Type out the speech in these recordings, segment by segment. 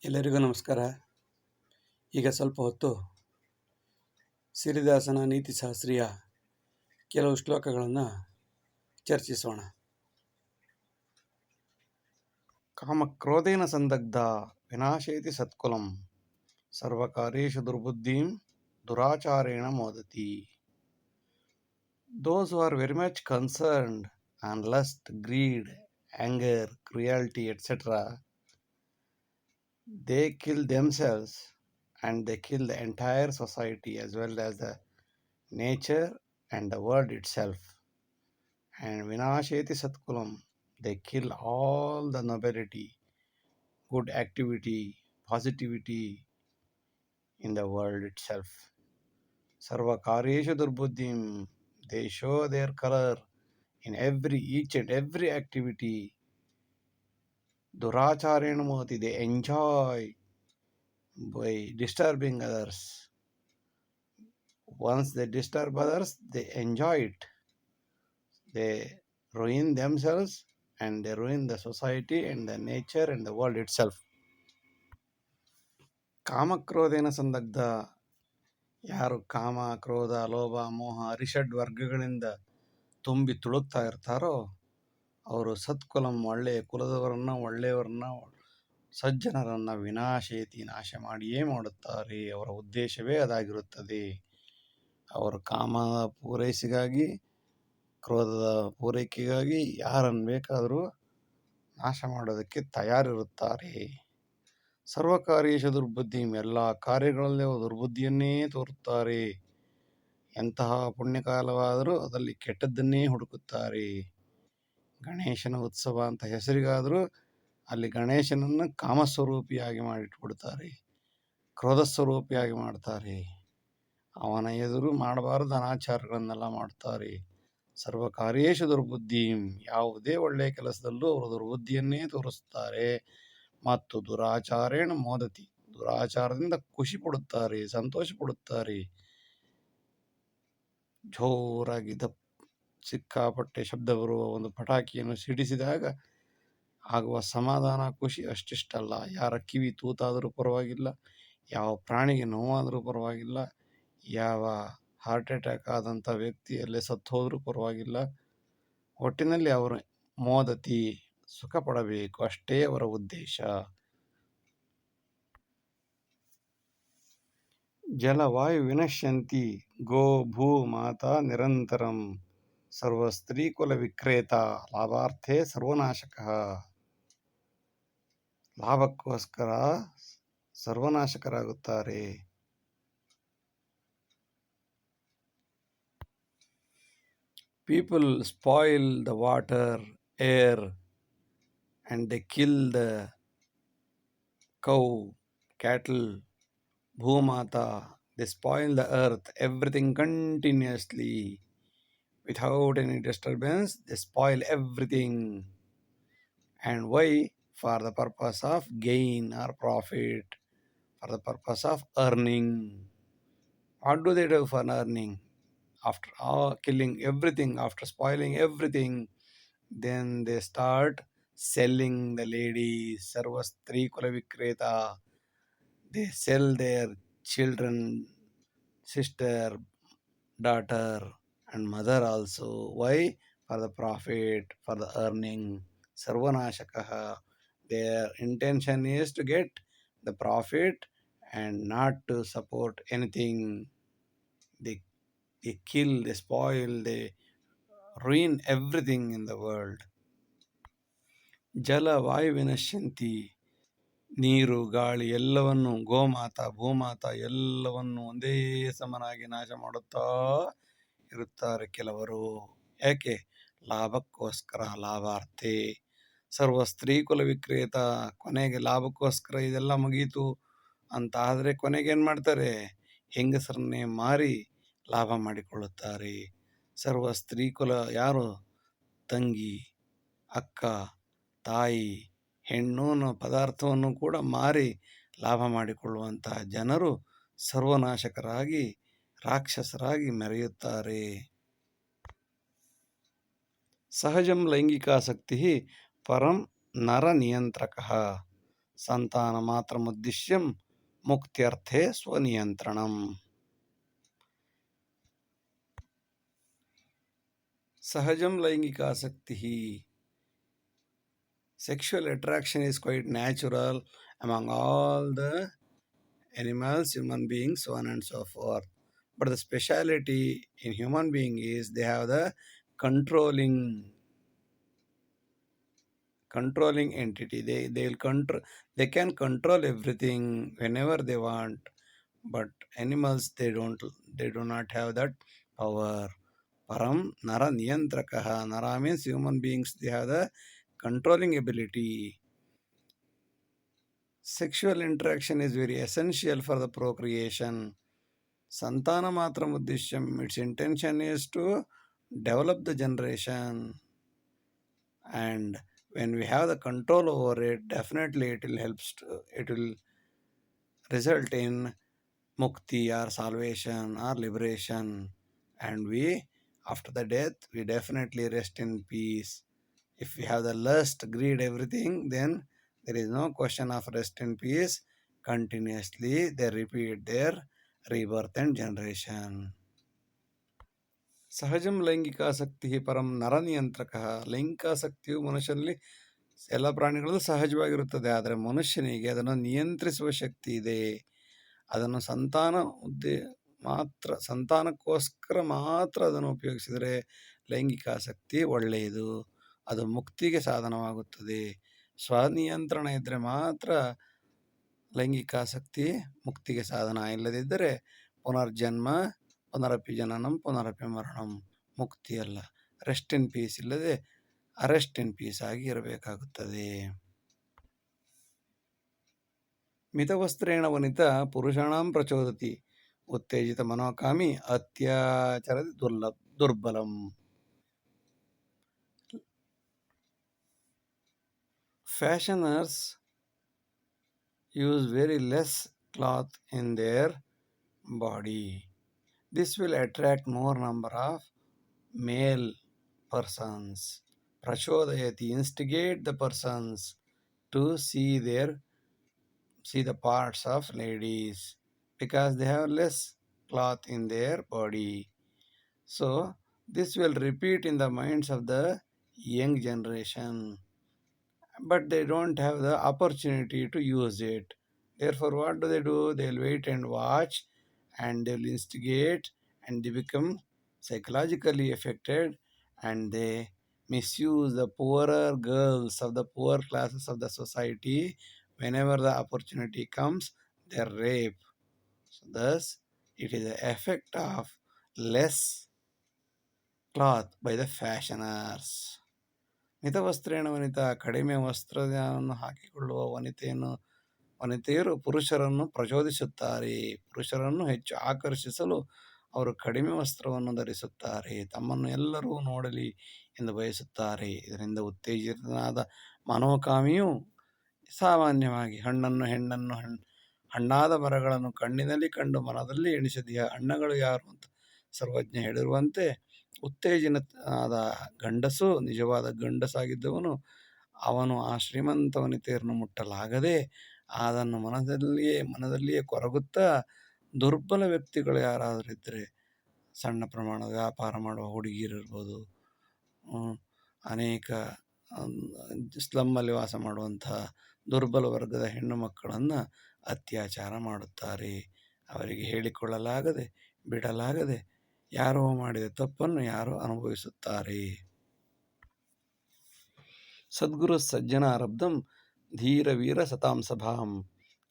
ಎಲ್ಲರಿಗೂ ನಮಸ್ಕಾರ. ಈಗ ಸ್ವಲ್ಪ ಹೊತ್ತು ಸಿರಿದಾಸನ ನೀತಿಶಾಸ್ತ್ರೀಯ ಕೆಲವು ಶ್ಲೋಕಗಳನ್ನು ಚರ್ಚಿಸೋಣ. ಕಾಮಕ್ರೋಧೇನ ಸಂದಗ್ಧ ವಿನಾಶೇತಿ ಸತ್ಕುಲಂ ಸರ್ವಕಾರ್ಯೇಷು ದುರ್ಬುದ್ಧಿಂ ದುರಾಚಾರೇಣ ಮೋದತಿ. Those who are very much concerned on lust, greed, anger, cruelty, etc., they kill themselves and they kill the entire society as well as the nature and the world itself. And vinasheti satkulam, they kill all the nobility, good activity, positivity in the world itself. Sarva karyeshu durbuddhim, they show their color in each and every activity. Duracharena moti, they enjoy by disturbing others. Once they disturb others, they enjoy it. They ruin themselves and they ruin the society and the nature and the world itself. ಕಾಮಕ್ರೋಧೇನ ಸಂದಗ್ಧ, ಯಾರು ಕಾಮ, ಕ್ರೋಧ, ಲೋಭ, ಮೋಹ, ಅರಿಷಡ್ ವರ್ಗಗಳಿಂದ ತುಂಬಿ ತುಳುಕ್ತಾ ಇರ್ತಾರೋ ಅವರು ಸತ್ಕುಲಂ, ಒಳ್ಳೆಯ ಕುಲದವರನ್ನ, ಒಳ್ಳೆಯವರನ್ನ, ಸಜ್ಜನರನ್ನ ವಿನಾಶೇತಿ, ನಾಶ ಮಾಡಿಯೇ ಮಾಡುತ್ತಾರೆ. ಅವರ ಉದ್ದೇಶವೇ ಅದಾಗಿರುತ್ತದೆ. ಅವರು ಕಾಮ ಪೂರೈಸಿಗಾಗಿ, ಕ್ರೋಧದ ಪೂರೈಕೆಗಾಗಿ ಯಾರನ್ನು ಬೇಕಾದರೂ ನಾಶ ಮಾಡೋದಕ್ಕೆ ತಯಾರಿರುತ್ತಾರೆ. ಸರ್ವಕಾರ್ಯೇಷು ದುರ್ಬುದ್ಧಿ, ಎಲ್ಲ ಕಾರ್ಯಗಳಲ್ಲಿ ಅವರು ದುರ್ಬುದ್ಧಿಯನ್ನೇ ತೋರುತ್ತಾರೆ. ಎಂತಹ ಪುಣ್ಯಕಾಲವಾದರೂ ಅದರಲ್ಲಿ ಕೆಟ್ಟದ್ದನ್ನೇ ಹುಡುಕುತ್ತಾರೆ. ಗಣೇಶನ ಉತ್ಸವ ಅಂತ ಹೆಸರಿಗಾದರೂ ಅಲ್ಲಿ ಗಣೇಶನನ್ನು ಕಾಮಸ್ವರೂಪಿಯಾಗಿ ಮಾಡಿಟ್ಬಿಡ್ತಾರೆ, ಕ್ರೋಧ ಸ್ವರೂಪಿಯಾಗಿ ಮಾಡ್ತಾರೆ. ಅವನ ಎದುರು ಮಾಡಬಾರದು ಅನಾಚಾರಗಳನ್ನೆಲ್ಲ ಮಾಡ್ತಾರೆ. ಸರ್ವಕಾರ್ಯೇಷು ದುರ್ಬುದ್ಧಿ, ಯಾವುದೇ ಒಳ್ಳೆಯ ಕೆಲಸದಲ್ಲೂ ಅವರು ದುರ್ಬುದ್ಧಿಯನ್ನೇ ತೋರಿಸ್ತಾರೆ. ಮತ್ತು ದುರಾಚಾರೇಣ ಮೋದತಿ, ದುರಾಚಾರದಿಂದ ಖುಷಿ ಪಡುತ್ತಾರೆ, ಸಂತೋಷ ಪಡುತ್ತಾರೆ. ಜೋರಾಗಿ ಸಿಕ್ಕಾಪಟ್ಟೆ ಶಬ್ದ ಬರುವ ಒಂದು ಪಟಾಕಿಯನ್ನು ಸಿಡಿಸಿದಾಗ ಆಗುವ ಸಮಾಧಾನ, ಖುಷಿ ಅಷ್ಟಿಷ್ಟಲ್ಲ. ಯಾರ ಕಿವಿ ತೂತಾದರೂ ಪರವಾಗಿಲ್ಲ, ಯಾವ ಪ್ರಾಣಿಗೆ ನೋವಾದರೂ ಪರವಾಗಿಲ್ಲ, ಯಾವ ಹಾರ್ಟ್ ಅಟ್ಯಾಕ್ ಆದಂಥ ವ್ಯಕ್ತಿಯಲ್ಲೇ ಸತ್ತು ಹೋದರೂ ಪರವಾಗಿಲ್ಲ. ಒಟ್ಟಿನಲ್ಲಿ ಅವರು ಮೋದತಿ, ಸುಖ ಪಡಬೇಕು, ಅಷ್ಟೇ ಅವರ ಉದ್ದೇಶ. ಜಲವಾಯು ವಿನಶ್ಯಂತಿ ಗೋ ಭೂ ಮಾತಾ ನಿರಂತರಂ ಸರ್ವಸ್ತ್ರೀ ಕುಲ ವಿಕ್ರೇತ ಲಾಭಾರ್ಥೇ ಸರ್ವನಾಶಕಃ. ಲಾಭಕ್ಕೋಸ್ಕರ ಸರ್ವನಾಶಕರಾಗುತ್ತಾರೆ. People spoil the water, air, and they kill the cow, cattle, bhumata. They spoil the earth, everything continuously. Without any disturbance, they spoil everything. And why? For the purpose of gain or profit, for the purpose of earning. What do they do for earning? After killing everything, after spoiling everything, then they start selling the ladies. Sarva Stri Kula Vikreta. They sell their children, sister, daughter, and mother also. Why? For the profit, for the earning. Sarvanashakaha. Their intention is to get the profit and not to support anything. They kill, they spoil, they ruin everything in the world. ಜಲ ವಾಯು ವಿನಶ್ಯಂತಿ, ನೀರು, ಗಾಳಿ ಎಲ್ಲವನ್ನು, ಗೋಮಾತ, ಭೂಮಾತ ಎಲ್ಲವನ್ನು ಒಂದೇ ಸಮನಾಗಿ ನಾಶ ಮಾಡುತ್ತಾ ಇರುತ್ತಾರೆ ಕೆಲವರು. ಯಾಕೆ? ಲಾಭಕ್ಕೋಸ್ಕರ, ಲಾಭಾರ್ಥೆ. ಸರ್ವ ಸ್ತ್ರೀ ಕುಲ ವಿಕ್ರೇತ, ಕೊನೆಗೆ ಲಾಭಕ್ಕೋಸ್ಕರ ಇದೆಲ್ಲ ಮುಗೀತು ಅಂತ ಆದರೆ ಕೊನೆಗೆ ಏನು ಮಾಡ್ತಾರೆ? ಹೆಂಗಸರನ್ನೇ ಮಾರಿ ಲಾಭ ಮಾಡಿಕೊಳ್ಳುತ್ತಾರೆ. ಸರ್ವ ಸ್ತ್ರೀ ಕುಲ ಯಾರು? ತಂಗಿ, ಅಕ್ಕ, ತಾಯಿ, ಹೆಣ್ಣು ಅನ್ನೋ ಪದಾರ್ಥವನ್ನು ಕೂಡ ಮಾರಿ ಲಾಭ ಮಾಡಿಕೊಳ್ಳುವಂತಹ ಜನರು ಸರ್ವನಾಶಕರಾಗಿ, ರಾಕ್ಷಸರಾಗಿ ಮೆರೆಯುತ್ತಾರೆ. ಸಹಜಂ ಲೈಂಗಿಕಾಸಕ್ತಿ ಪರಂ ನರ ನಿಯಂತ್ರಕಃ ಸಂತಾನಮಾತ್ರಮುದ್ದೇಶ್ಯಂ ಮುಕ್ತ್ಯರ್ಥೆ ಸ್ವನಿಯಂತ್ರಣಂ. ಸಹಜಂ ಲೈಂಗಿಕಾಸಕ್ತಿ. Sexual attraction is quite natural among all the animals, human beings, so on and so forth. But the speciality in human being is they have the controlling entity. They can control everything whenever they want. But animals, they do not have that power. Param nara niyantrakaha. Nara means human beings, they have the controlling ability. Sexual interaction is very essential for the procreation. Santana matram uddishyam, its intention is to develop the generation. And when we have the control over it, definitely it will result in mukti or salvation or liberation. And we, after the death, we definitely rest in peace. If we have the lust, greed, everything, then there is no question of rest in peace. Continuously they repeat their rebirth and generation. ಸಹಜಂ ಲೈಂಗಿಕಾಸಕ್ತಿ ಪರಂ ನರನಿಯಂತ್ರಕ. ಲೈಂಗಿಕಾಸಕ್ತಿಯು ಮನುಷ್ಯನಲ್ಲಿ ಎಲ್ಲ ಪ್ರಾಣಿಗಳಲ್ಲೂ ಸಹಜವಾಗಿರುತ್ತದೆ, ಆದರೆ ಮನುಷ್ಯನಿಗೆ ಅದನ್ನು ನಿಯಂತ್ರಿಸುವ ಶಕ್ತಿ ಇದೆ. ಅದನ್ನು ಸಂತಾನಕ್ಕೋಸ್ಕರ ಮಾತ್ರ ಅದನ್ನು ಉಪಯೋಗಿಸಿದರೆ ಲೈಂಗಿಕಾಸಕ್ತಿ ಒಳ್ಳೆಯದು, ಅದು ಮುಕ್ತಿಗೆ ಸಾಧನವಾಗುತ್ತದೆ. ಸ್ವನಿಯಂತ್ರಣ ಇದ್ದರೆ ಮಾತ್ರ ಲೈಂಗಿಕಾಸಕ್ತಿ ಮುಕ್ತಿಗೆ ಸಾಧನ. ಇಲ್ಲದಿದ್ದರೆ ಪುನರ್ಜನ್ಮ, ಪುನರಪಿ ಜನನಂ, ಪುನರಪಿ ಮರಣಂ, ಮುಕ್ತಿಯಲ್ಲ. ರೆಸ್ಟ್ ಇನ್ ಪೀಸ್ ಇಲ್ಲದೆ ಅರೆಸ್ಟ್ ಇನ್ ಪೀಸ್ ಆಗಿ ಇರಬೇಕಾಗುತ್ತದೆ. ಮಿತವಸ್ತ್ರೇಣ Vanitha ಪುರುಷಾಣಂ ಪ್ರಚೋದತಿ, ಉತ್ತೇಜಿತ ಮನೋಕಾಮಿ ಅತ್ಯಾಚರದಿ ದುರ್ಬಲಂ. Fashioners use very less cloth in their body. This will attract more number of male persons. Prachodayati, instigate the persons to see the parts of ladies, because they have less cloth in their body. So this will repeat in the minds of the young generation, but they don't have the opportunity to use it. Therefore, what do? They'll wait and watch, and they'll instigate, and they become psychologically affected, and they misuse the poorer girls of the poor classes of the society. Whenever the opportunity comes, they're raped. So thus, it is the effect of less cloth by the fashioners. ಮಿತವಸ್ತ್ರೇಣ Vanitha, ಕಡಿಮೆ ವಸ್ತ್ರವನ್ನು ಹಾಕಿಕೊಳ್ಳುವ ವನಿತೆಯರು ಪುರುಷರನ್ನು ಪ್ರಚೋದಿಸುತ್ತಾರೆ. ಪುರುಷರನ್ನು ಹೆಚ್ಚು ಆಕರ್ಷಿಸಲು ಅವರು ಕಡಿಮೆ ವಸ್ತ್ರವನ್ನು ಧರಿಸುತ್ತಾರೆ. ತಮ್ಮನ್ನು ಎಲ್ಲರೂ ನೋಡಲಿ ಎಂದು ಬಯಸುತ್ತಾರೆ. ಇದರಿಂದ ಉತ್ತೇಜಿತನಾದ ಮನೋಕಾಮಿಯು ಸಾಮಾನ್ಯವಾಗಿ ಹಣ್ಣಾದ ಮರಗಳನ್ನು ಕಣ್ಣಿನಲ್ಲಿ ಕಂಡು ಮನದಲ್ಲಿ ಎಣಿಸಿದೆಯ ಹಣ್ಣುಗಳು ಯಾರು ಅಂತ ಸರ್ವಜ್ಞ ಹೇಳಿರುವಂತೆ, ಉತ್ತೇಜನವಾದ ಗಂಡಸು ನಿಜವಾದ ಗಂಡಸಾಗಿದ್ದವನು ಅವನು ಆ ಶ್ರೀಮಂತ ವನಿತೆಯರನ್ನು ಮುಟ್ಟಲಾಗದೆ ಅದನ್ನು ಮನದಲ್ಲಿಯೇ ಕೊರಗುತ್ತಾ, ದುರ್ಬಲ ವ್ಯಕ್ತಿಗಳು ಯಾರಾದರೂ ಇದ್ದರೆ, ಸಣ್ಣ ಪ್ರಮಾಣದ ವ್ಯಾಪಾರ ಮಾಡುವ ಹುಡುಗಿಯರಿರ್ಬೋದು, ಅನೇಕ ಸ್ಲಮ್ಮಲ್ಲಿ ವಾಸ ಮಾಡುವಂತಹ ದುರ್ಬಲ ವರ್ಗದ ಹೆಣ್ಣು ಮಕ್ಕಳನ್ನು ಅತ್ಯಾಚಾರ ಮಾಡುತ್ತಾರೆ. ಅವರಿಗೆ ಹೇಳಿಕೊಳ್ಳಲಾಗದೆ ಬಿಡಲಾಗದೆ ಯಾರೋ ಮಾಡಿದ ತಪ್ಪನ್ನು ಯಾರೋ ಅನುಭವಿಸುತ್ತಾರೆ. ಸದ್ಗುರು ಸಜ್ಜನಾರಬ್ಧಂ ಧೀರ ವೀರ ಸತಾಂ ಸಭಾಂ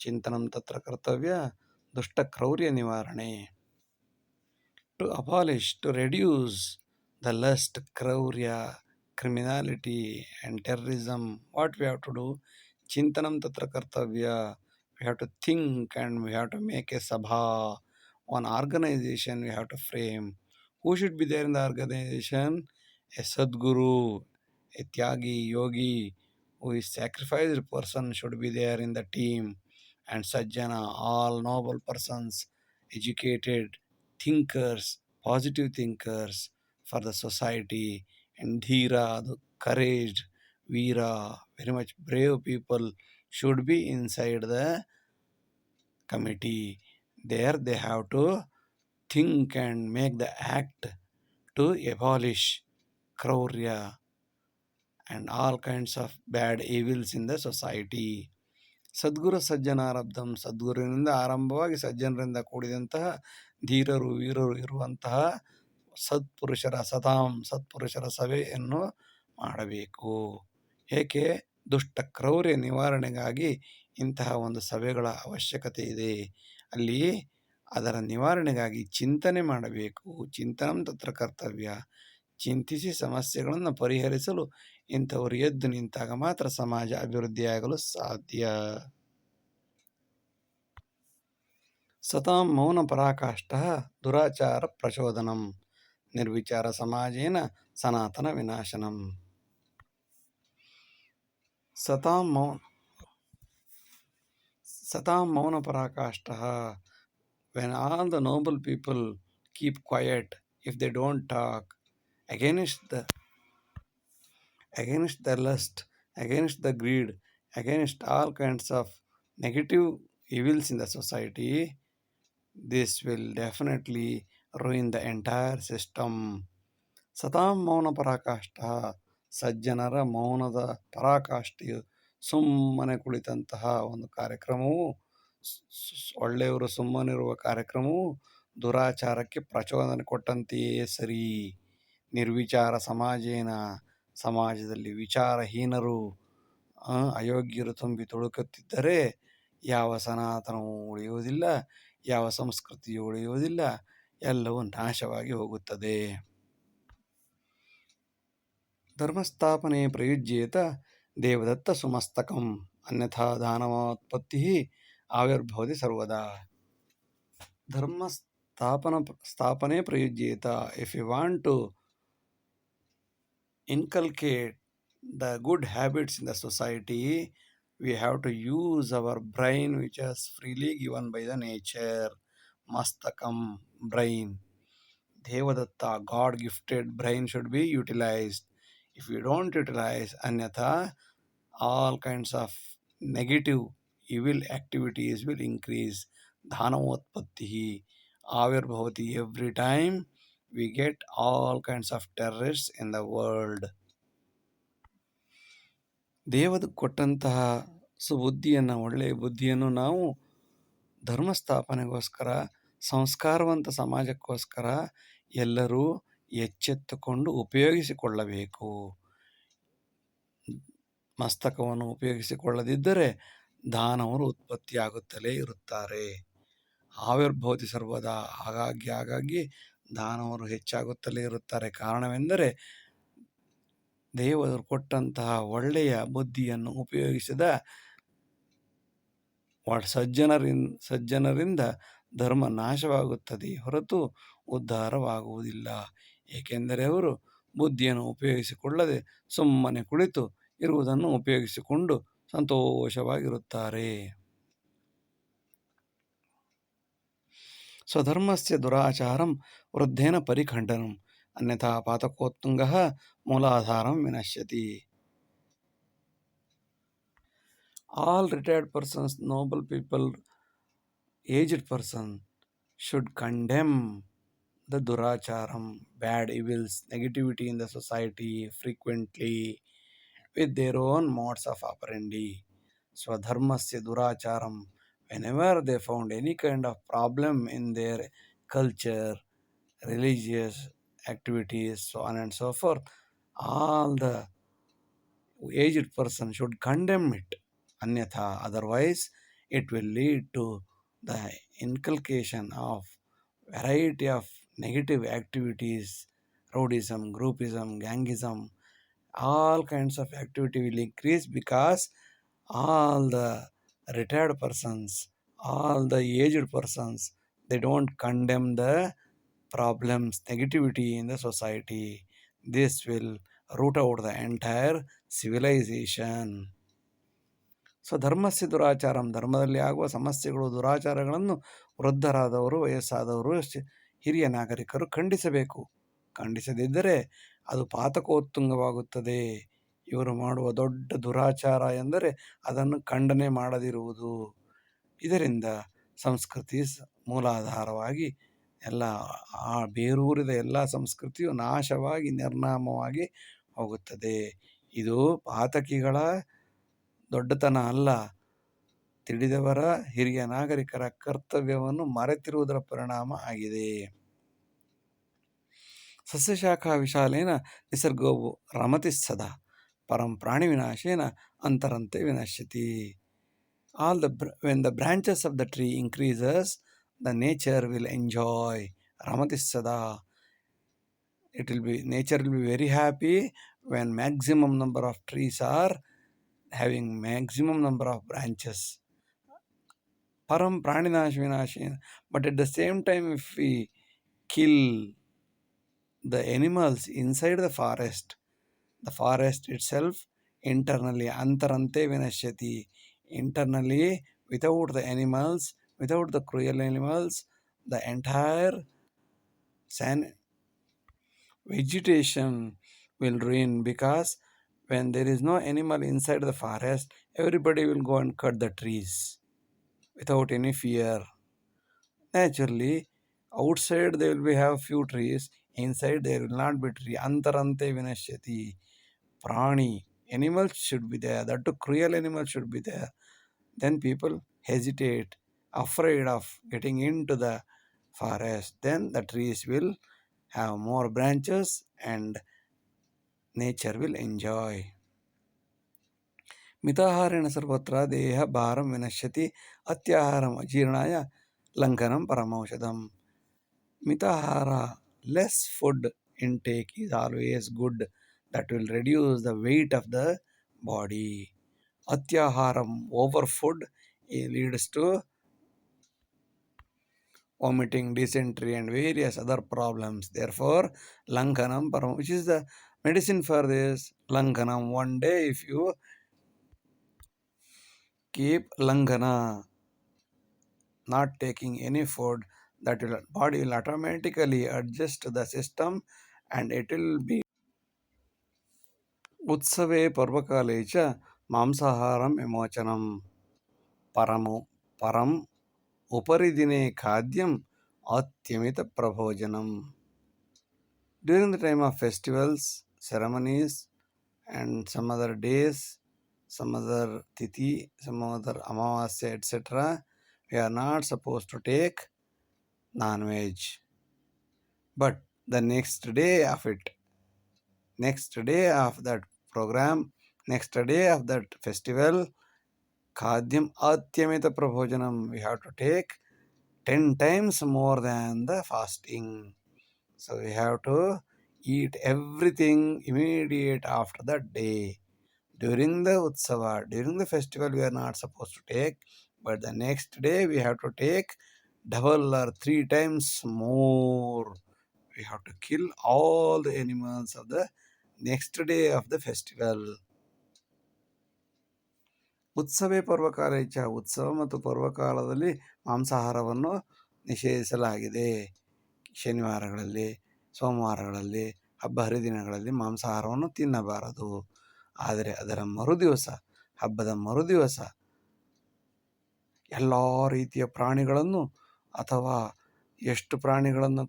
ಚಿಂತನಂ ತತ್ರ ಕರ್ತವ್ಯ ದುಷ್ಟ ಕ್ರೌರ್ಯ ನಿವಾರಣೆ. To abolish, to reduce the lust, kraurya, criminality and terrorism, what we have to do? Chintanam tatra kartavya. We have to think and we have to make a sabha, one organization we have to frame. Who should be there in the organization? A Sadguru, a Tyagi, Yogi, who is sacrificed person should be there in the team. And Sajjana, all noble persons, educated thinkers, positive thinkers for the society. And Dhira, the courage, Veera, very much brave people should be inside the committee. There they have to think and make the act to abolish Kraurya and all kinds of bad evils in the society. ಸದ್ಗುರು ಸಜ್ಜನಾರಬ್ಧಂ, ಸದ್ಗುರುವಿನಿಂದ ಆರಂಭವಾಗಿ ಸಜ್ಜನರಿಂದ ಕೂಡಿದಂತಹ ಧೀರರು ವೀರರು ಇರುವಂತಹ ಸತ್ಪುರುಷರ ಸಭೆಯನ್ನು ಮಾಡಬೇಕು. ಏಕೆ? ದುಷ್ಟ ಕ್ರೌರ್ಯ ನಿವಾರಣೆಗಾಗಿ ಇಂತಹ ಒಂದು ಸಭೆಗಳ ಅವಶ್ಯಕತೆ ಇದೆ. ಅಲ್ಲಿ ಅದರ ನಿವಾರಣೆಗಾಗಿ ಚಿಂತನೆ ಮಾಡಬೇಕು. ಚಿಂತನಂ ತತ್ರ ಕರ್ತವ್ಯ. ಚಿಂತಿಸಿ ಸಮಸ್ಯೆಗಳನ್ನು ಪರಿಹರಿಸಲು ಇಂಥವರು ಎದ್ದು ನಿಂತಾಗ ಮಾತ್ರ ಸಮಾಜ ಅಭಿವೃದ್ಧಿಯಾಗಲು ಸಾಧ್ಯ. ಸತಾಂ ಮೌನ ಪರಾಕಾಷ್ಠ ದುರಾಚಾರ ಪ್ರಚೋದನಂ ನಿರ್ವಿಚಾರ ಸಮಾಜೇನ ಸನಾತನ ವಿನಾಶನಂ. ಸತಾಂ ಮೌನ ಪರಾಕಾಷ್ಠ. When all the noble people keep quiet, if they don't talk against the lust, against the greed, against all kinds of negative evils in the society, this will definitely ruin the entire system. ಸತಾಂ ಮೌನ ಪರಾಕಾಷ್ಠ. ಸಜ್ಜನರ ಮೌನದ ಪರಾಕಾಷ್ಠೆಯು ಸುಮ್ಮನೆ ಕುಳಿತಂತಹ ಒಂದು ಕಾರ್ಯಕ್ರಮವು, ಒಳ್ಳೆಯವರು ಸುಮ್ಮನಿರುವ ಕಾರ್ಯಕ್ರಮವು ದುರಾಚಾರಕ್ಕೆ ಪ್ರಚೋದನೆ ಕೊಟ್ಟಂತೆಯೇ ಸರಿ. ನಿರ್ವಿಚಾರ ಸಮಾಜೇನ, ಸಮಾಜದಲ್ಲಿ ವಿಚಾರಹೀನರು ಅಯೋಗ್ಯರು ತುಂಬಿ ತುಳುಕುತ್ತಿದ್ದರೆ ಯಾವ ಸನಾತನವೂ ಉಳಿಯುವುದಿಲ್ಲ, ಯಾವ ಸಂಸ್ಕೃತಿಯೂ ಉಳಿಯುವುದಿಲ್ಲ, ಎಲ್ಲವೂ ನಾಶವಾಗಿ ಹೋಗುತ್ತದೆ. ಧರ್ಮಸ್ಥಾಪನೆ ಪ್ರಯುಜ್ಯೇತ ದೇವದತ್ತ ಸುಮಸ್ತಕಂ ಅನ್ಯಥಾ ದಾನವೋತ್ಪತ್ತಿ ಆವಿರ್ಭವತಿ ಸರ್ವದಾ. ಸ್ಥಾಪನೆ ಪ್ರಯುಜ್ಯೇತ. If you want to inculcate the good habits in the society, we have to use our brain, which is freely given by the nature. Mastakam, brain. Devadatta, God gifted brain should be utilized. If we don't utilize anyatha, all kinds of negative evil activities will increase. Dhanavotpatti avirbhavati. Every time we get all kinds of terrorists in the world. ದೇವರು ಕೊಟ್ಟಂತಹ ಸುಬುದ್ಧಿಯನ್ನು, ಒಳ್ಳೆಯ ಬುದ್ಧಿಯನ್ನು ನಾವು ಧರ್ಮ ಸ್ಥಾಪನೆಗೋಸ್ಕರ, ಸಂಸ್ಕಾರವಂತ ಸಮಾಜಕ್ಕೋಸ್ಕರ ಎಲ್ಲರೂ ಎಚ್ಚೆತ್ತುಕೊಂಡು ಉಪಯೋಗಿಸಿಕೊಳ್ಳಬೇಕು. ಮಸ್ತಕವನ್ನು ಉಪಯೋಗಿಸಿಕೊಳ್ಳದಿದ್ದರೆ ದಾನವರು ಉತ್ಪತ್ತಿಯಾಗುತ್ತಲೇ ಇರುತ್ತಾರೆ. ಆವಿರ್ಭವತಿ ಸರ್ವದಾ. ಆಗಾಗ್ಗೆ ದಾನವರು ಹೆಚ್ಚಾಗುತ್ತಲೇ ಇರುತ್ತಾರೆ. ಕಾರಣವೆಂದರೆ ದೇವರು ಕೊಟ್ಟಂತಹ ಒಳ್ಳೆಯ ಬುದ್ಧಿಯನ್ನು ಉಪಯೋಗಿಸಿದ ಸಜ್ಜನರಿಂದ ಧರ್ಮ ನಾಶವಾಗುತ್ತದೆ ಹೊರತು ಉದ್ಧಾರವಾಗುವುದಿಲ್ಲ. ಏಕೆಂದರೆ ಅವರು ಬುದ್ಧಿಯನ್ನು ಉಪಯೋಗಿಸಿಕೊಳ್ಳದೆ ಸುಮ್ಮನೆ ಕುಳಿತು ಇರುವುದನ್ನು ಉಪಯೋಗಿಸಿಕೊಂಡು ಸಂತೋಷವಾಗಿರುತ್ತಾರೆ. ಸ್ವಧರ್ಮಸ್ಯ ದುರಾಚಾರಂ ವೃದ್ಧೇನ ಪರಿಖಂಡನಂ ಅನ್ಯಥಾ ಪಾತಕೋತ್ತುಂಗಃ ಮೂಲಾಧಾರಂ ವಿನಶ್ಯತಿ. All retired persons, noble people, aged person should condemn the duracharam, bad evils, negativity in the society frequently with their own modes of operandi. Swadharmasya duracharam. Whenever they found any kind of problem in their culture, religious activities, so on and so forth, all the aged person should condemn it. Anyatha, otherwise it will lead to the inculcation of variety of negative activities, rowdyism, groupism, gangism, all kinds of activity will increase because all the retired persons, all the aged persons, they don't condemn the problems, negativity in the society. This will root out the entire civilization. ಸ್ವಧರ್ಮಸ್ಯ ದುರಾಚಾರಂ. ಧರ್ಮದಲ್ಲಿ ಆಗುವ ಸಮಸ್ಯೆಗಳು, ದುರಾಚಾರಗಳನ್ನು ವೃದ್ಧರಾದವರು, ವಯಸ್ಸಾದವರು, ಹಿರಿಯ ನಾಗರಿಕರು ಖಂಡಿಸಬೇಕು. ಖಂಡಿಸದಿದ್ದರೆ ಅದು ಪಾತಕೋತ್ತುಂಗವಾಗುತ್ತದೆ. ಇವರು ಮಾಡುವ ದೊಡ್ಡ ದುರಾಚಾರ ಎಂದರೆ ಅದನ್ನು ಖಂಡನೆ ಮಾಡದಿರುವುದು. ಇದರಿಂದ ಸಂಸ್ಕೃತಿ ಮೂಲಾಧಾರವಾಗಿ ಎಲ್ಲ ಬೇರೂರಿದ ಎಲ್ಲ ಸಂಸ್ಕೃತಿಯು ನಾಶವಾಗಿ ನಿರ್ನಾಮವಾಗಿ ಹೋಗುತ್ತದೆ. ಇದು ಪಾತಕಿಗಳ ದೊಡ್ಡತನ ಅಲ್ಲ, ತಿಳಿದವರ ಹಿರಿಯ ನಾಗರಿಕರ ಕರ್ತವ್ಯವನ್ನು ಮರೆತಿರುವುದರ ಪರಿಣಾಮ ಆಗಿದೆ. ಸಸ್ಯಶಾಖಾ ವಿಶಾಲೇನ ನಿಸರ್ಗೋವು ರಮತಿ ಸದಾ ಪರಂ ಪ್ರಾಣಿ ವಿನಾಶೇನ ಅಂತರಂತೆ ವಿನಶ್ಯತಿ. When the branches of the tree increases, the nature will enjoy. Ramati Sada. Nature will be very happy when maximum number of trees are having maximum number of branches. Param Praninash Vinashin. But at the same time, if we kill the animals inside the forest itself internally, antarante vinashyati, internally, without the animals, without the cruel animals, the entire vegetation will ruin, because when there is no animal inside the forest, everybody will go and cut the trees without any fear. Naturally, outside they will have few trees, inside there will not be tree. Antarante vinashyati. Prani, animals should be there, that too cruel animals should be there. Then people hesitate, afraid of getting into the forest. Then the trees will have more branches and nature will enjoy. ಮಿತಾಹಾರೇಣ ಸರ್ವತ್ರ ದೇಹ ಭಾರಂ ವಿನಶ್ಯತಿ ಅತ್ಯಾಹಾರಂ ಅಜೀರ್ಣಾಯ ಲಂಘನಂ ಪರಮೌಷಧಂ. Mitahara, less food intake is always good. That will reduce the weight of the body. Atyaharam, over food, leads to vomiting, dysentery and various other problems. Therefore, Lankanam Param, which is the medicine for this? Lankanam. One day if you keep Lankana, not taking any food, that body will automatically adjust to the system and it will be. ಉತ್ಸವೇ ಪರ್ವಕಾಲೇ ಚ ಮಾಂಸಾಹಾರಂ ವಿಮೋಚನಂ ಪರಂ ಉಪರಿ ದಿನೇ ಖಾದ್ಯಂ ಅತ್ಯಮಿತ ಪ್ರಭೋಜನಂ. During the time of festivals, ceremonies and some other days, some other tithi, some other amavasya, etc., we are not supposed to take non-veg. But the next day of that program, next day of that festival, Khadyam Atyamita Prabhojanam, we have to take 10 times more than the fasting. So we have to eat everything immediate after that day. During the Utsava, during the festival, we are not supposed to take, but the next day we have to take double or 3 times more. We have to kill all the animals of the next day of the festival. ಉತ್ಸವೇ ಪರ್ವಕಾಲ ಇಚ್ಛ, ಉತ್ಸವ ಮತ್ತು ಪರ್ವಕಾಲದಲ್ಲಿ ಮಾಂಸಾಹಾರವನ್ನು ನಿಷೇಧಿಸಲಾಗಿದೆ. ಶನಿವಾರಗಳಲ್ಲಿ, ಸೋಮವಾರಗಳಲ್ಲಿ, ಹಬ್ಬ ಹರಿದಿನಗಳಲ್ಲಿ ಮಾಂಸಾಹಾರವನ್ನು ತಿನ್ನಬಾರದು. ಆದರೆ ಅದರ ಮರುದಿವಸ, ಹಬ್ಬದ ಮರುದಿವಸ ಎಲ್ಲ ರೀತಿಯ ಪ್ರಾಣಿಗಳನ್ನು ಅಥವಾ ಎಷ್ಟು ಪ್ರಾಣಿಗಳನ್ನು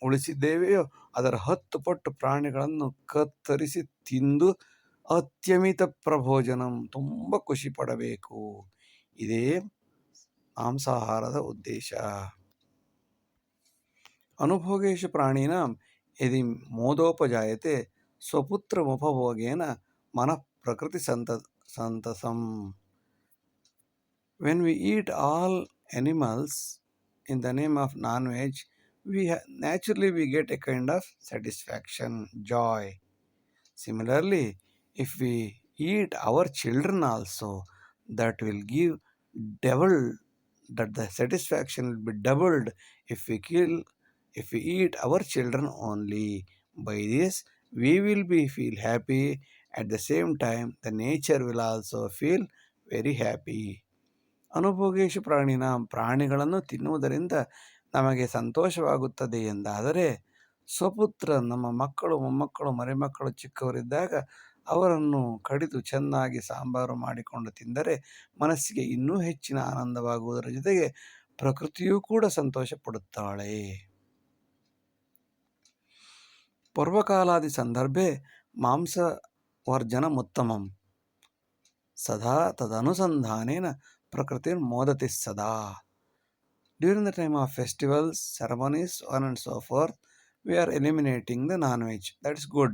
ಉಳಿಸಿದ್ದೇವೆಯೋ ಅದರ 10 ಪಟ್ಟು ಪ್ರಾಣಿಗಳನ್ನು ಕತ್ತರಿಸಿ ತಿಂದು ಅತ್ಯಮಿತ ಪ್ರಭೋಜನಂ, ತುಂಬ ಖುಷಿ ಪಡಬೇಕು. ಇದೇ ಮಾಂಸಾಹಾರದ ಉದ್ದೇಶ. ಅನುಭೋಗೇಶು ಪ್ರಾಣಿನಾಂ ಯದಿ ಮೋದೋಪಜಾಯತೆ ಸ್ವಪುತ್ರಮುಪಭೋಗೇನ ಮನಃ ಪ್ರಕೃತಿ ಸಂತಸಂ. When we eat all animals in the name of non-veg, naturally we get a kind of satisfaction, joy. Similarly, if we eat our children also, that will give double, that the satisfaction will be doubled if we eat our children only. By this, we will feel happy. At the same time, the nature will also feel very happy. ಅನುಭೋಗೇಶು ಪ್ರಾಣಿನ, ಪ್ರಾಣಿಗಳನ್ನು ತಿನ್ನುವುದರಿಂದ ನಮಗೆ ಸಂತೋಷವಾಗುತ್ತದೆ ಎಂದಾದರೆ ಸ್ವಪುತ್ರ, ನಮ್ಮ ಮಕ್ಕಳು, ಮೊಮ್ಮಕ್ಕಳು, ಮರಿಮಕ್ಕಳು ಚಿಕ್ಕವರಿದ್ದಾಗ ಅವರನ್ನು ಕಡಿದು ಚೆನ್ನಾಗಿ ಸಾಂಬಾರು ಮಾಡಿಕೊಂಡು ತಿಂದರೆ ಮನಸ್ಸಿಗೆ ಇನ್ನೂ ಹೆಚ್ಚಿನ ಆನಂದವಾಗುವುದರ ಜೊತೆಗೆ ಪ್ರಕೃತಿಯೂ ಕೂಡ ಸಂತೋಷ ಪಡುತ್ತಾಳೆ. ಪೂರ್ವಕಾಲಾದಿ ಸಂದರ್ಭೆ ಮಾಂಸವರ್ಜನಮುತ್ತಮಂ ಸದಾ ತದನುಸಂಧಾನೇನ ಪ್ರಕೃತಿರ್ಮೋದತಿ ಸದಾ. During the time of festivals, ceremonies, so on and so forth, we are eliminating the non-veg. That's good.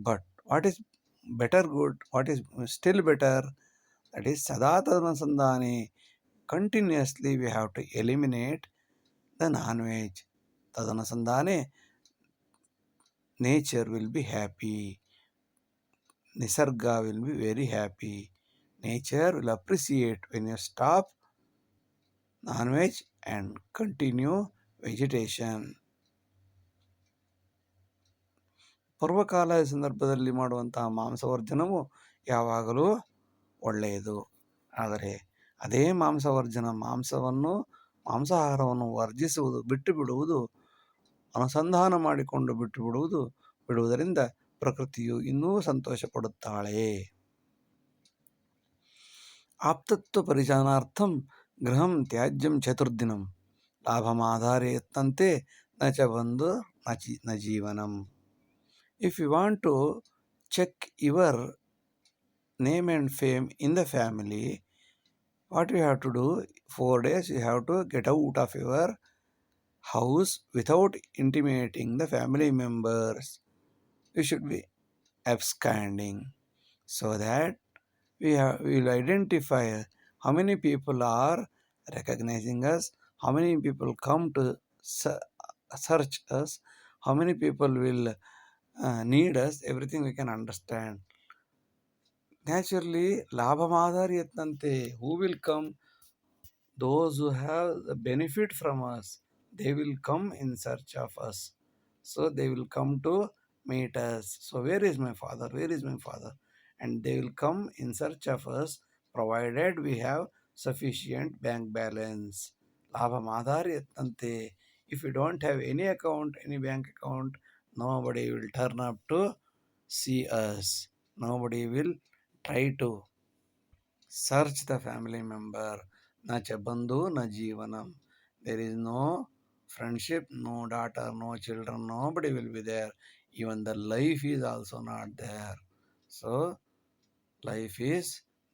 But what is better good? What is still better? That is sada tadanusandhane. Continuously we have to eliminate the non-veg. Tadanusandhane, nature will be happy. Nisarga will be very happy. Nature will appreciate when you stop non-veg and continue vegetation. ಪರ್ವಕಾಲದ ಸಂದರ್ಭದಲ್ಲಿ ಮಾಡುವಂತಹ ಮಾಂಸವರ್ಜನವು ಯಾವಾಗಲೂ ಒಳ್ಳೆಯದು. ಆದರೆ ಅದೇ ಮಾಂಸಾಹಾರವನ್ನು ವರ್ಜಿಸುವುದು, ಬಿಟ್ಟು ಬಿಡುವುದು, ಅನುಸಂಧಾನ ಮಾಡಿಕೊಂಡು ಬಿಡುವುದರಿಂದ ಪ್ರಕೃತಿಯು ಇನ್ನೂ ಸಂತೋಷ ಪಡುತ್ತಾಳೆ. ಆಪ್ತತ್ವ ಪರಿಚಯಾರ್ಥಂ ಗೃಹಂ ತ್ಯಾಜ್ಯಂ ಚತುರ್ದಿನಂ ಲಾಭಮಾಧಾರೆ ಯತ್ನಂತೆ ನ ಚ ಬಂಧು ನ ಜೀವನಂ. If you want to check your name and fame in the family, what you have to do, 4 days you have to get out of your house without intimating the family members. You should be absconding, so that we will identify how many people are recognizing us, how many people come to search us, how many people will need us, everything we can understand. Naturally, labhamadhari yatnante, who will come? Those who have the benefit from us, they will come in search of us. So they will come to meet us. So where is my father? Where is my father? And they will come in search of us, provided we have sufficient bank balance. Labhamadhari yatnante. If you don't have any account, any bank account, nobody will turn up to see us. Nobody will try to search the family member. Na cha bandhu na jeevanam. There is no friendship, no daughter, no children, nobody will be there. Even the life is also not there. So life is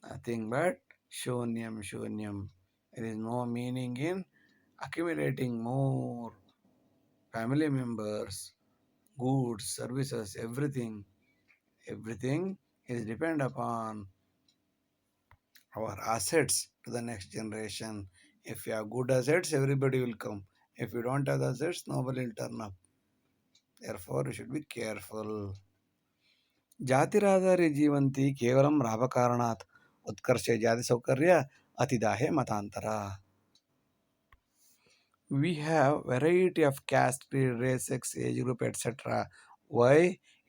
nothing but shunyam. There is no meaning in accumulating more family members, goods, services, everything is depend upon our assets to the next generation. If you have good assets, everybody will come. If you don't have assets, nobody will turn up. Therefore, you should be careful. ಜಾತಿರಾಧಾರಿ Jeevanti ಕೇವಲಂ ಲಾಭಕಾರಣಾತ್ ಉತ್ಕರ್ಷೆ ಜಾತಿ ಸೌಕರ್ಯ ಅತಿದಾಹೆ ಮತಾಂತರ. We have variety of caste, creed, race, sex, age group, etc. Why?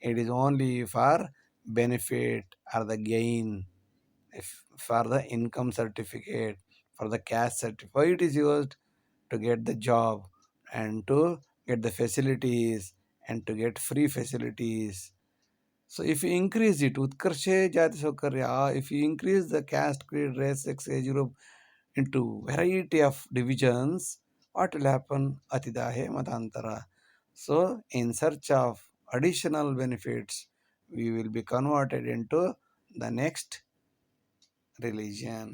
It is only for benefit or the gain, for the income certificate, for the caste certificate. Why it is used? To get the job and to get the facilities and to get free facilities. So if you increase it, Utkarshe Jati Saukarya, if you increase the caste, creed, race, sex, age group into variety of divisions, what will happen? Atidahe Matantara. So in search of additional benefits, we will be converted into the next religion.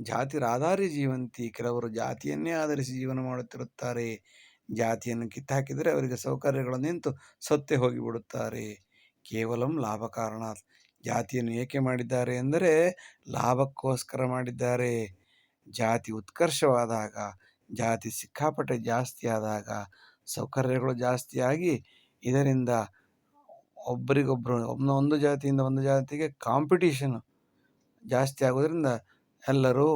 ಜಾತಿರಾಧಾರಿ Jeevanti, ಕೆಲವರು ಜಾತಿಯನ್ನೇ ಆಧರಿಸಿ ಜೀವನ ಮಾಡುತ್ತಿರುತ್ತಾರೆ. ಜಾತಿಯನ್ನು ಕಿತ್ತಾಕಿದರೆ ಅವರಿಗೆ ಸೌಕರ್ಯಗಳು ನಿಂತು ಸತ್ತೇ ಹೋಗಿಬಿಡುತ್ತಾರೆ. ಕೇವಲಂ ಲಾಭ ಕಾರಣ. ಜಾತಿಯನ್ನು ಏಕೆ ಮಾಡಿದ್ದಾರೆ ಎಂದರೆ ಲಾಭಕ್ಕೋಸ್ಕರ ಮಾಡಿದ್ದಾರೆ. ಜಾತಿ ಉತ್ಕರ್ಷವಾದಾಗ, ಜಾತಿ ಸಿಕ್ಕಾಪಟ್ಟೆ ಜಾಸ್ತಿ ಆದಾಗ, ಸೌಕರ್ಯಗಳು ಜಾಸ್ತಿಯಾಗಿ ಇದರಿಂದ ಒಬ್ಬರಿಗೊಬ್ಬರು ಒಂದು ಜಾತಿಯಿಂದ ಒಂದು ಜಾತಿಗೆ ಕಾಂಪಿಟೀಷನ್ ಜಾಸ್ತಿ ಆಗೋದ್ರಿಂದ ಎಲ್ಲರೂ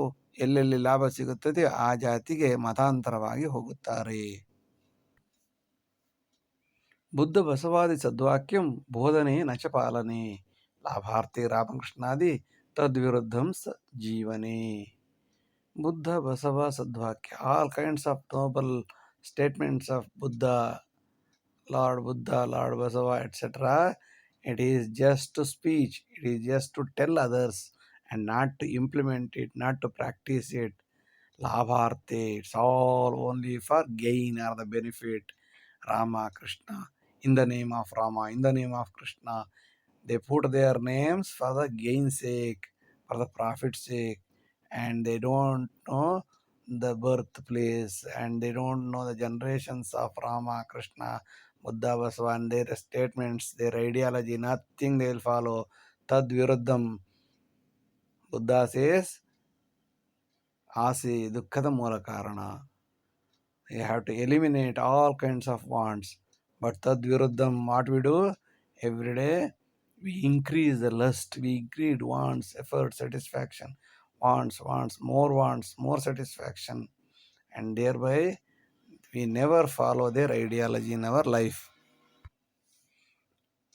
ಎಲ್ಲೆಲ್ಲಿ ಲಾಭ ಸಿಗುತ್ತದೆ ಆ ಜಾತಿಗೆ ಮತಾಂತರವಾಗಿ ಹೋಗುತ್ತಾರೆ. ಬುದ್ಧ ಬಸವಾದಿ ಸದ್ವಾಕ್ಯಂ ಬೋಧನೆ ನಚ ಪಾಲನೆ ಲಾಭಾರ್ಥಿ ರಾಮಕೃಷ್ಣಾದಿ ತದ್ವಿರುದ್ಧಂ ಜೀವನೆ. ಬುದ್ಧ ಬಸವ ಸದ್ವಾಕ್ಯ, all kinds of noble statements of Buddha, Lord Basava, etc. It is just to speech. It is just to tell others and not to implement it, not to practice it. Labharte, it's all only for gain or the benefit. Rama, Krishna, in the name of Rama, in the name of Krishna. They put their names for the gain sake, for the profit sake, and they don't know the birthplace and they don't know the generations of Rama, Krishna, Buddha, Basava, and their statements, their ideology, nothing they will follow. Tad viruddham. Buddha says, Asi dukkada mula karana. You have to eliminate all kinds of wants. But tad viruddham, what we do? Every day we increase the lust, we increase wants, effort, satisfaction, wants, more satisfaction, and thereby we never follow their ideology in our life.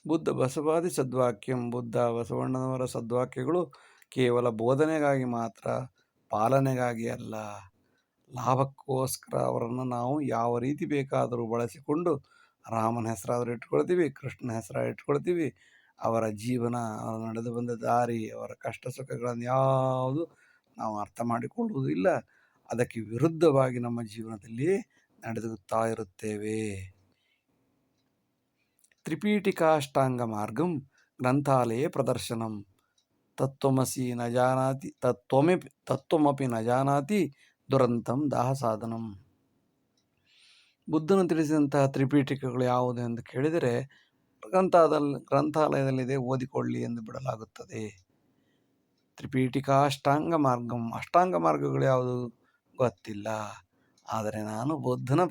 Buddha ಬಸವಾದಿ ಸದ್ವಾಕ್ಯಂ ಬುದ್ಧ ಬಸವಣ್ಣನವರ ಸದ್ವಾಕ್ಯಗಳು ಕೇವಲ ಬೋಧನೆಗಾಗಿ ಮಾತ್ರ, ಪಾಲನೆಗಾಗಿ ಅಲ್ಲ. ಲಾಭಕ್ಕೋಸ್ಕರ ಅವರನ್ನು ನಾವು ಯಾವ ರೀತಿ ಬೇಕಾದರೂ ಬಳಸಿಕೊಂಡು ರಾಮನ ಹೆಸರಾದರೂ ಇಟ್ಕೊಳ್ತೀವಿ, ಕೃಷ್ಣನ ಹೆಸರ ಇಟ್ಕೊಳ್ತೀವಿ. ಅವರ ಜೀವನ, ಅವರು ನಡೆದು ಬಂದ ದಾರಿ, ಅವರ ಕಷ್ಟ ಸುಖಗಳನ್ನು ಯಾವುದು ನಾವು ಅರ್ಥ ಮಾಡಿಕೊಳ್ಳುವುದಿಲ್ಲ. ಅದಕ್ಕೆ ವಿರುದ್ಧವಾಗಿ ನಮ್ಮ ಜೀವನದಲ್ಲಿ ನಡೆದುತ್ತಾ ಇರುತ್ತೇವೆ. ತ್ರಿಪೀಠಿಕಾಷ್ಟಾಂಗ ಮಾರ್ಗಂ ಗ್ರಂಥಾಲಯೇ ಪ್ರದರ್ಶನಂ ತತ್ವಮಸಿ ನ ಜಾನಾತಿ ತತ್ವಮಪಿ ನ ಜಾನಾತಿ ದುರಂತಂ ದಾಹ ಸಾಧನಂ. ಬುದ್ಧನು ತಿಳಿಸಿದಂತಹ ತ್ರಿಪೀಠಿಕೆಗಳು ಯಾವುದು ಎಂದು ಕೇಳಿದರೆ ಗ್ರಂಥಾಲಯದಲ್ಲಿದೆ, ಓದಿಕೊಳ್ಳಿ ಎಂದು ಬಿಡಲಾಗುತ್ತದೆ. ತ್ರಿಪೀಠಿಕಾಷ್ಟಾಂಗ ಮಾರ್ಗಂ, ಅಷ್ಟಾಂಗ ಮಾರ್ಗಗಳು ಯಾವುದು ಗೊತ್ತಿಲ್ಲ. ಆದರೆ ನಾನು ಬುದ್ಧನ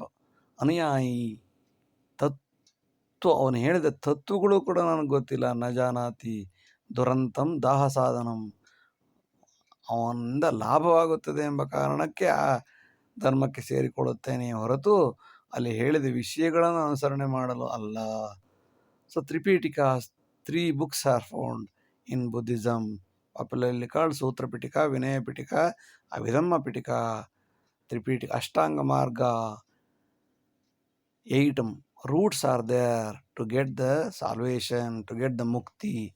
ಅನುಯಾಯಿ. ಅವನು ಹೇಳಿದ ತತ್ವಗಳು ಕೂಡ ನನಗೆ ಗೊತ್ತಿಲ್ಲ. ನ ಜಾನಾತಿ ದುರಂತಂ ದಾಹ ಸಾಧನಂ. ಅವನಿಂದ ಲಾಭವಾಗುತ್ತದೆ ಎಂಬ ಕಾರಣಕ್ಕೆ ಆ ಧರ್ಮಕ್ಕೆ ಸೇರಿಕೊಳ್ಳುತ್ತೇನೆ ಹೊರತು ಅಲ್ಲಿ ಹೇಳಿದ ವಿಷಯಗಳನ್ನು ಅನುಸರಣೆ ಮಾಡಲು ಅಲ್ಲ. So Tripitaka, 3 books are found in Buddhism, popularly called Sutra Pitika, Vinaya Pitika, Abhidhamma Pitika. Tripitika, Ashtanga Marga, 8 roots are there to get the salvation, to get the mukti.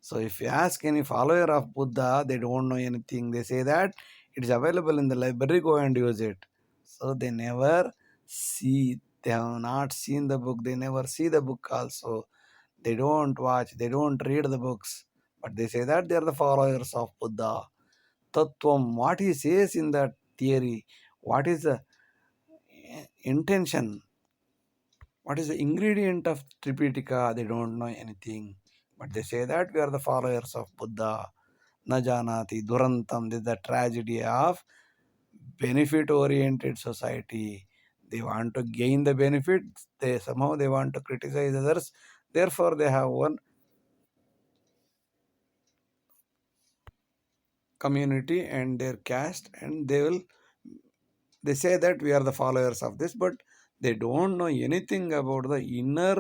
So if you ask any follower of Buddha, they don't know anything. They say that it is available in the library, go and use it. So they never see, they have not seen the book, they never see the book also. They don't watch, they don't read the books, but they say that they are the followers of Buddha. Tattvam, what he says in that theory, what is the intention, what is the ingredient of Tripitaka, they don't know anything. But they say that we are the followers of Buddha. Na janati durantam, this is the tragedy of benefit-oriented society. They want to gain the benefit, somehow they want to criticize others. Therefore, they have one community and their caste, and they say that we are the followers of this, but they don't know anything about the inner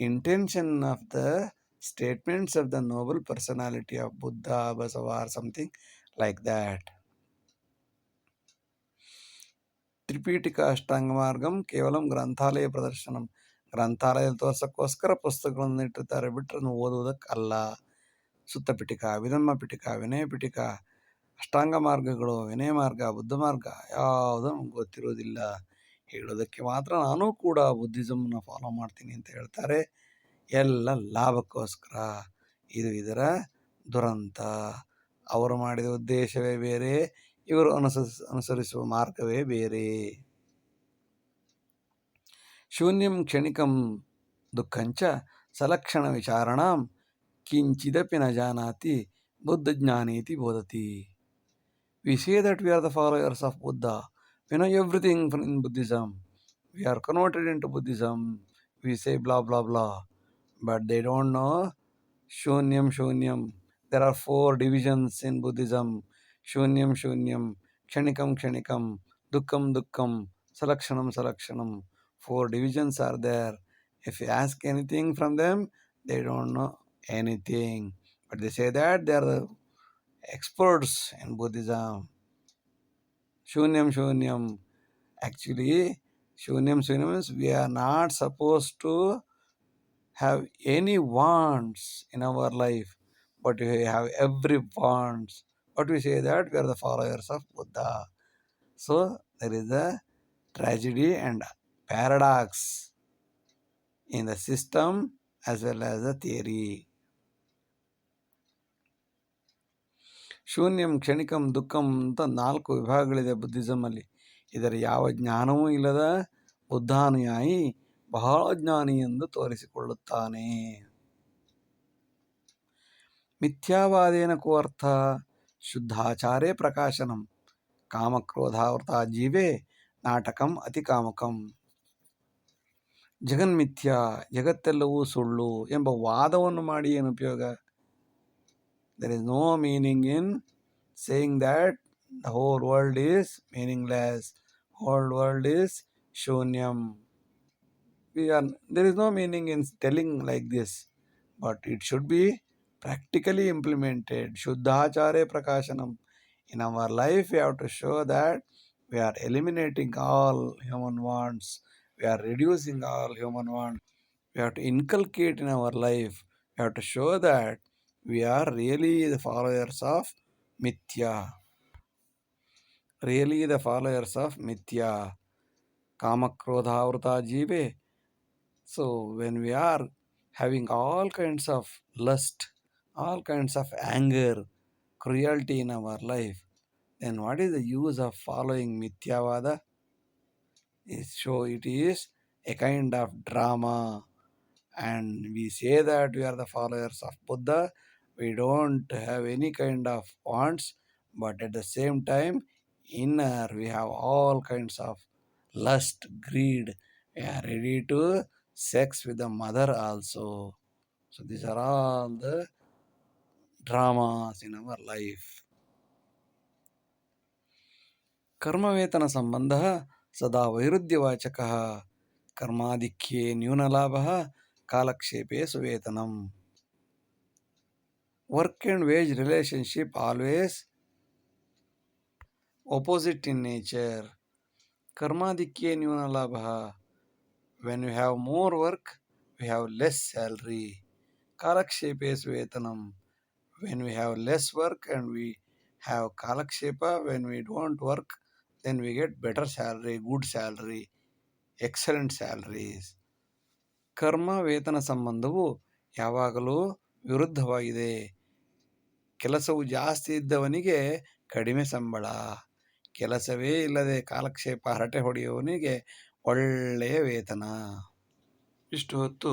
intention of the statements of the noble personality of Buddha, Basava, or something like that. ತ್ರಿಪೀಠಿಕಾ ಅಷ್ಟಾಂಗ ಮಾರ್ಗಂ ಕೇವಲಂ ಗ್ರಂಥಾಲಯ ಪ್ರದರ್ಶನಂ. ಗ್ರಂಥಾಲಯ ತೋರ್ಸಕ್ಕೋಸ್ಕರ ಪುಸ್ತಕಗಳನ್ನು ಇಟ್ಟಿರ್ತಾರೆ, ಬಿಟ್ಟರೆ ಓದುವುದಕ್ಕಲ್ಲ. ಸುತ್ತ ಪಿಟಿಕ, ವಿಧಮ್ಮ ಪಿಟಿಕ, ವಿನಯ ಪಿಟಿಕ, ಅಷ್ಟಾಂಗ ಮಾರ್ಗಗಳು, ವಿನಯ ಮಾರ್ಗ, ಬುದ್ಧ ಮಾರ್ಗ ಯಾವುದೂ ನಮ್ಗೆ ಗೊತ್ತಿರೋದಿಲ್ಲ. ಹೇಳೋದಕ್ಕೆ ಮಾತ್ರ ನಾನು ಕೂಡ ಬುದ್ಧಿಸಮ್ನ ಫಾಲೋ ಮಾಡ್ತೀನಿ ಅಂತ ಹೇಳ್ತಾರೆ. ಎಲ್ಲ ಲಾಭಕ್ಕೋಸ್ಕರ. ಇದು ಇದರ ದುರಂತ. ಅವರು ಮಾಡಿದ ಉದ್ದೇಶವೇ ಬೇರೆ, ಇವರು ಅನುಸರಿಸುವ ಮಾರ್ಗವೇ ಬೇರೆ. ಶೂನ್ಯಂ ಕ್ಷಣಿಕಂ ದುಃಖಂಚ ಸಲಕ್ಷಣ ವಿಚಾರಣಾಂ ಕಿಂಚಿದಪಿ ನ ಜಾನಾತಿ Buddha ಜ್ಞಾನೇತಿ ಬೋಧತಿ. We say that we are the followers of Buddha. We know everything in Buddhism. We are converted into Buddhism. We say blah blah blah. But they don't know Shunyam Shunyam. There are 4 divisions in Buddhism. Shunyam Shunyam, Kshanikam Kshanikam, Dukkam Dukkam, Salakshanam Salakshanam. 4 divisions are there. If you ask anything from them, they don't know anything. But they say that they are the experts in Buddhism. Shunyam Shunyam. Actually, Shunyam Shunyam means we are not supposed to have any wants in our life, but we have every wants. But we say that we are the followers of Buddha. So there is a tragedy and paradox in the system as well as the theory. ಶೂನ್ಯಂ ಕ್ಷಣಿಕಂ ದುಃಖಂ ಅಂತ 4 ವಿಭಾಗಗಳಿದೆ ಬುದ್ಧಿಸಮಲ್ಲಿ. ಇದರ ಯಾವ ಜ್ಞಾನವೂ ಇಲ್ಲದ ಬುದ್ಧಾನುಯಾಯಿ ಬಹಳ ಜ್ಞಾನಿ ಎಂದು ತೋರಿಸಿಕೊಳ್ಳುತ್ತಾನೆ. ಮಿಥ್ಯಾವಾದೇನ ಕೋ ಅರ್ಥ ಶುದ್ಧಾಚಾರೇ ಪ್ರಕಾಶನಂ ಕಾಮಕ್ರೋಧಾವೃತ ಜೀವೇ ನಾಟಕಂ ಅತಿ ಕಾಮಕಂ. ಜಗನ್ಮಿಥ್ಯಾ ಜಗತ್ತೆಲ್ಲವೂ ಸುಳ್ಳು ಎಂಬ ವಾದವನ್ನು ಮಾಡಿ ಏನು ಉಪಯೋಗ? There is no meaning in saying that the whole world is meaningless, whole world is shunyam. There is no meaning in telling like this, but it should be practically implemented. Shuddhachare prakashanam. In our life, we have to show that we are eliminating all human wants, we are reducing all human wants. We have to inculcate in our life, we have to show that we are really the followers of Mithya. Really the followers of Mithya. Kamakrodhavrata jive. So when we are having all kinds of lust, all kinds of anger, cruelty in our life, then what is the use of following Mithyavada? It is a kind of drama. And we say that we are the followers of Buddha. We don't have any kind of wants, but at the same time, inner we have all kinds of lust, greed. We are ready to sex with the mother also. So these are all the dramas in our life. कर्मवेतन संबंधः सदा वैरुध्यवाचकः कर्माधिक्ये न्यूनलाभः कालक्षेपे सुवेतनम्. Work and wage relationship always opposite in nature. Karmadikye nyuna labha. When we have more work, we have less salary. Kalakshepe vetanam. When we have less work and we have kalakshepa, when we don't work, then we get better salary, good salary, excellent salaries. ಕರ್ಮ ವೇತನ ಸಂಬಂಧವು ಯಾವಾಗಲೂ ವಿರುದ್ಧವಾಗಿದೆ. ಕೆಲಸವು ಜಾಸ್ತಿ ಇದ್ದವನಿಗೆ ಕಡಿಮೆ ಸಂಬಳ, ಕೆಲಸವೇ ಇಲ್ಲದೆ ಕಾಲಕ್ಷೇಪ ಹರಟೆ ಹೊಡೆಯುವವನಿಗೆ ಒಳ್ಳೆಯ ವೇತನ. ಇಷ್ಟು ಹೊತ್ತು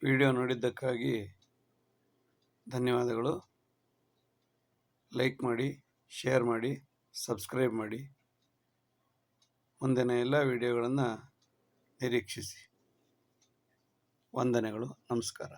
ವಿಡಿಯೋ ನೋಡಿದ್ದಕ್ಕಾಗಿ ಧನ್ಯವಾದಗಳು. ಲೈಕ್ ಮಾಡಿ, ಶೇರ್ ಮಾಡಿ, ಸಬ್ಸ್ಕ್ರೈಬ್ ಮಾಡಿ. ಮುಂದಿನ ಎಲ್ಲ ವಿಡಿಯೋಗಳನ್ನು ನಿರೀಕ್ಷಿಸಿ. ವಂದನೆಗಳು. ನಮಸ್ಕಾರ.